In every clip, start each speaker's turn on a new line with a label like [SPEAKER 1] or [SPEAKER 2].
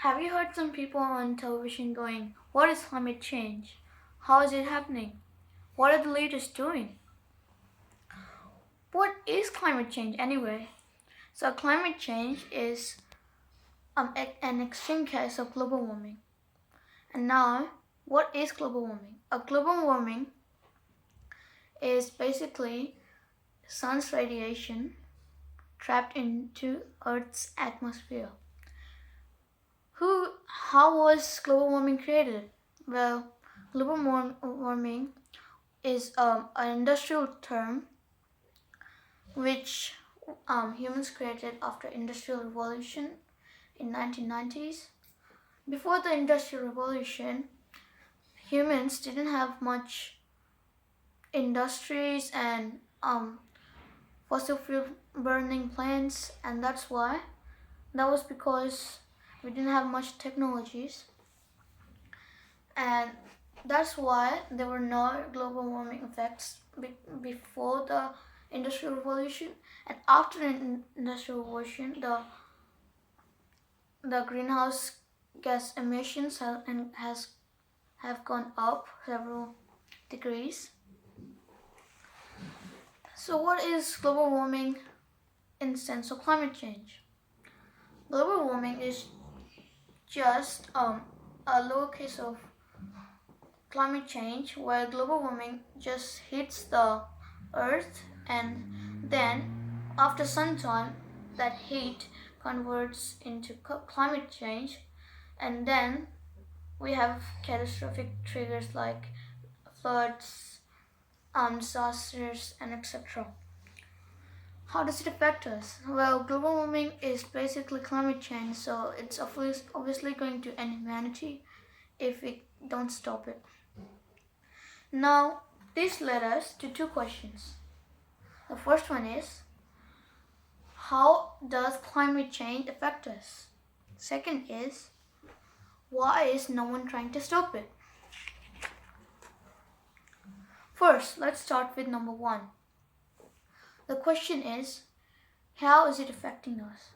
[SPEAKER 1] Have you heard some people on television going, "What is climate change? How is it happening? What are the leaders doing?" What is climate change anyway? So, climate change is an extreme case of global warming. And now, what is global warming? A global warming is basically sun's radiation trapped into Earth's atmosphere. How was global warming created? Well, global warming is an industrial term which humans created after industrial revolution in 1990s. Before the industrial revolution, humans didn't have much industries and fossil fuel burning plants, and that was because we didn't have much technologies, and that's why there were no global warming effects before the industrial revolution. And after the industrial revolution, the greenhouse gas emissions have gone up several degrees. So what is global warming in the sense of climate change? Global warming is just a lower case of climate change, where global warming just hits the earth, and then after some time that heat converts into climate change, and then we have catastrophic triggers like floods, disasters, and etc. How does it affect us? Well, global warming is basically climate change, so it's obviously going to end humanity if we don't stop it. Now, this led us to two questions. The first one is, how does climate change affect us? Second is, why is no one trying to stop it? First, let's start with number one. The question is, how is it affecting us?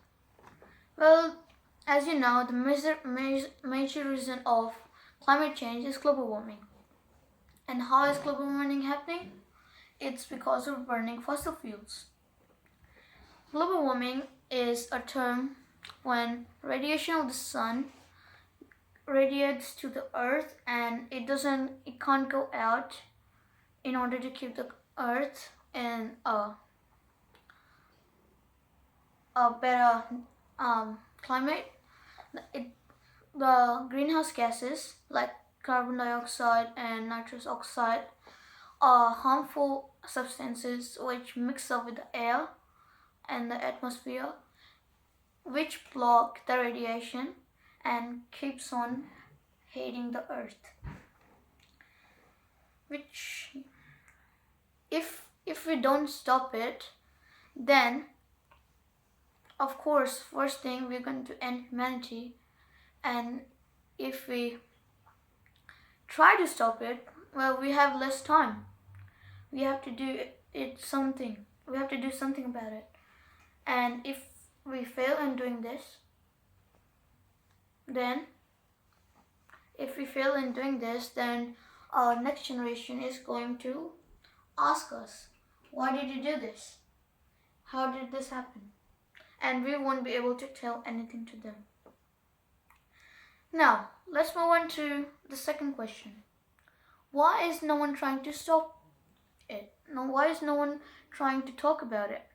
[SPEAKER 1] Well, as you know, the major reason of climate change is global warming. And how is global warming happening? It's because of burning fossil fuels. Global warming is a term when radiation of the sun radiates to the earth and it can't go out in order to keep the earth in a better climate. The greenhouse gases like carbon dioxide and nitrous oxide are harmful substances which mix up with the air and the atmosphere, which block the radiation and keeps on heating the earth. Which, if we don't stop it, then of course first thing we're going to end humanity. And if we try to stop it, well, we have less time. We have to do something. We have to do something about it. And if we fail in doing this, then our next generation is going to ask us, why did you do this? How did this happen? And we won't be able to tell anything to them. Now, let's move on to the second question. Why is no one trying to stop it? Why is no one trying to talk about it?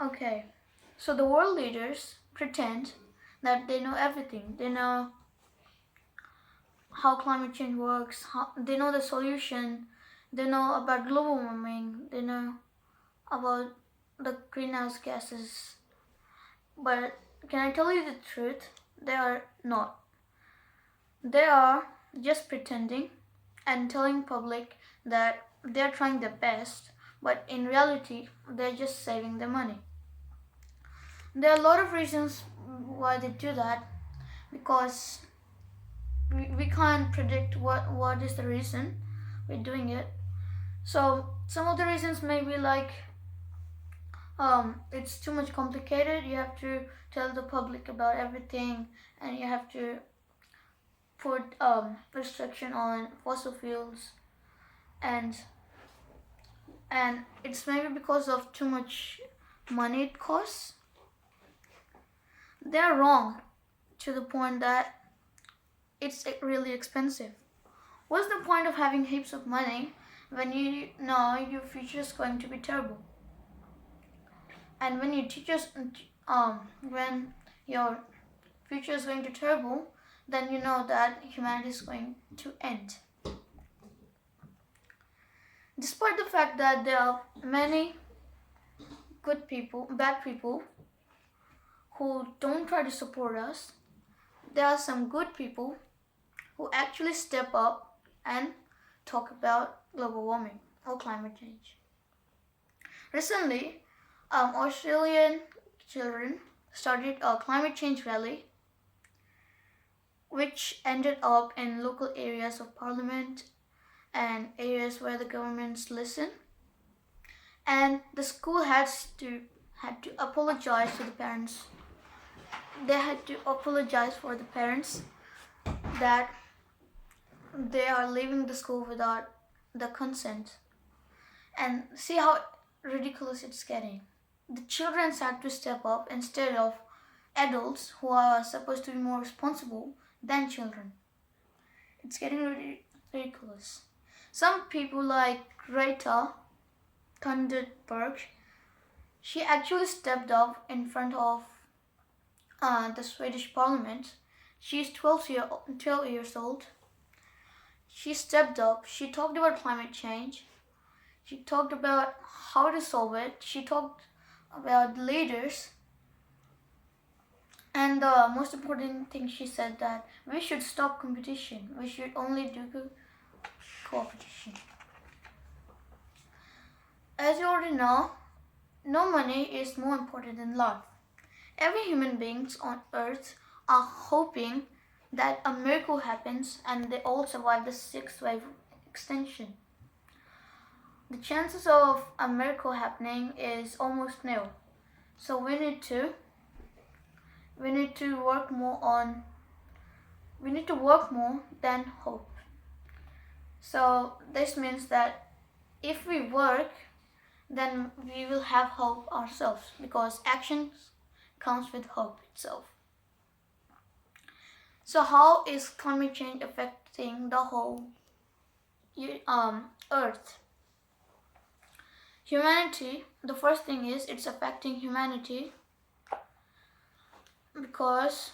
[SPEAKER 1] Okay, so the world leaders pretend that they know everything. They know how climate change works, they know the solution, they know about global warming, they know about the greenhouse gases. But can I tell you the truth? They are not. They are just pretending and telling public that they're trying their best, but in reality, they're just saving their money. There are a lot of reasons why they do that, because we can't predict what is the reason we're doing it. So some of the reasons may be like, it's too much complicated. You have to tell the public about everything, and you have to put restriction on fossil fuels, and it's maybe because of too much money it costs. They're wrong to the point that it's really expensive. What's the point of having heaps of money when you know your future is going to be terrible? And when you teach us, when your future is going to terrible, then you know that humanity is going to end. Despite the fact that there are many good people, bad people who don't try to support us, there are some good people who actually step up and talk about global warming or climate change. Recently, Australian children started a climate change rally which ended up in local areas of parliament and areas where the governments listen. And the school had to apologize to the parents. They had to apologize for the parents that they are leaving the school without the consent. And see how ridiculous it's getting. The children had to step up instead of adults who are supposed to be more responsible than children. It's getting ridiculous. Some people like Greta Thunberg, she actually stepped up in front of the Swedish parliament. She's 12 years old. She stepped up. She talked about climate change. She talked about how to solve it. She talked about leaders. And the most important thing she said that we should stop competition. We should only do cooperation. As you already know, no money is more important than life. Every human beings on earth are hoping that a miracle happens and they all survive the 6th wave extinction. The chances of a miracle happening is almost nil. So we need to work more than hope. So this means that if we work, then we will have hope ourselves, because action comes with hope itself. So how is climate change affecting the whole earth? Humanity, the first thing is it's affecting humanity because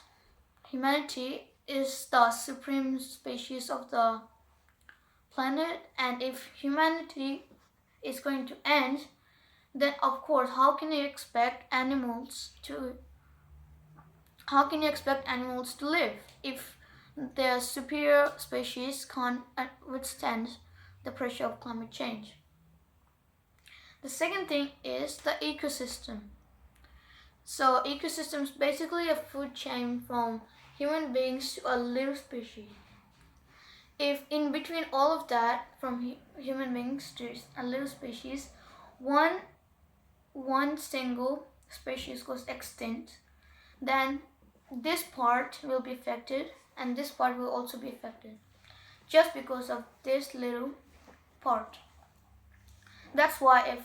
[SPEAKER 1] humanity is the supreme species of the planet, and if humanity is going to end, then of course how can you expect animals to live if their superior species can't withstand the pressure of climate change? The second thing is the ecosystem. So ecosystem is basically a food chain from human beings to a little species. If in between all of that, from human beings to a little species, one single species goes extinct, then this part will be affected and this part will also be affected just because of this little part. That's why if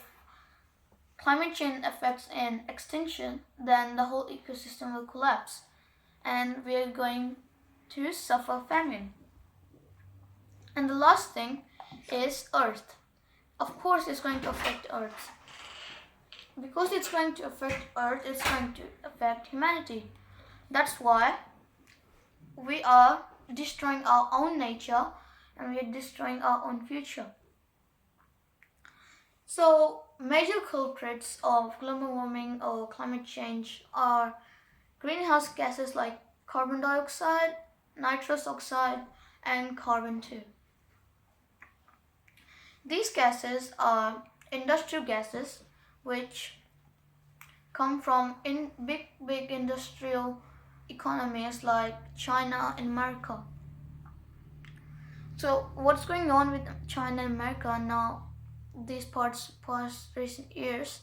[SPEAKER 1] climate change affects an extinction, then the whole ecosystem will collapse and we are going to suffer famine. And the last thing is Earth. Of course it's going to affect Earth. Because it's going to affect Earth, it's going to affect humanity. That's why we are destroying our own nature and we are destroying our own future. So major culprits of global warming or climate change are greenhouse gases like carbon dioxide, nitrous oxide, and carbon too. These gases are industrial gases which come from big industrial economies like China and America. So what's going on with China and America now, these past recent years?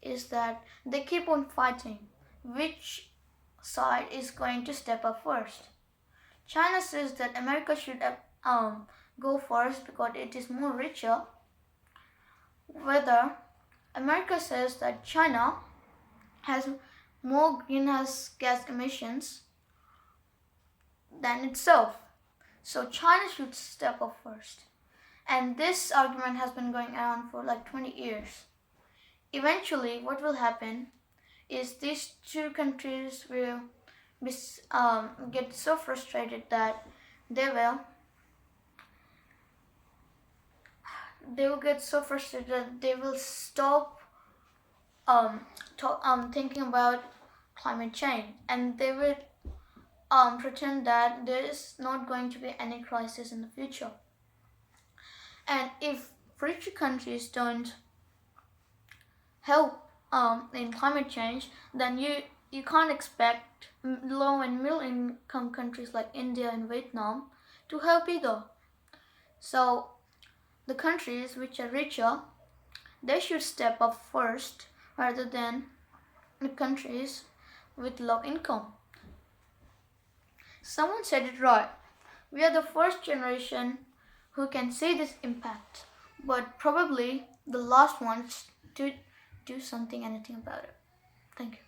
[SPEAKER 1] is that they keep on fighting which side is going to step up first. China says that America should go first because it is more richer. Whether America says that China has more greenhouse gas emissions than itself, so China should step up first. And this argument has been going on for like 20 years. Eventually, what will happen is these two countries will get so frustrated that they will get so frustrated that they will stop thinking about climate change, and they will pretend that there is not going to be any crisis in the future. And if richer countries don't help in climate change, then you can't expect low and middle income countries like India and Vietnam to help either. So the countries which are richer, they should step up first rather than the countries with low income. Someone said it right. We are the first generation who can see this impact, but probably the last ones to do anything about it. Thank you.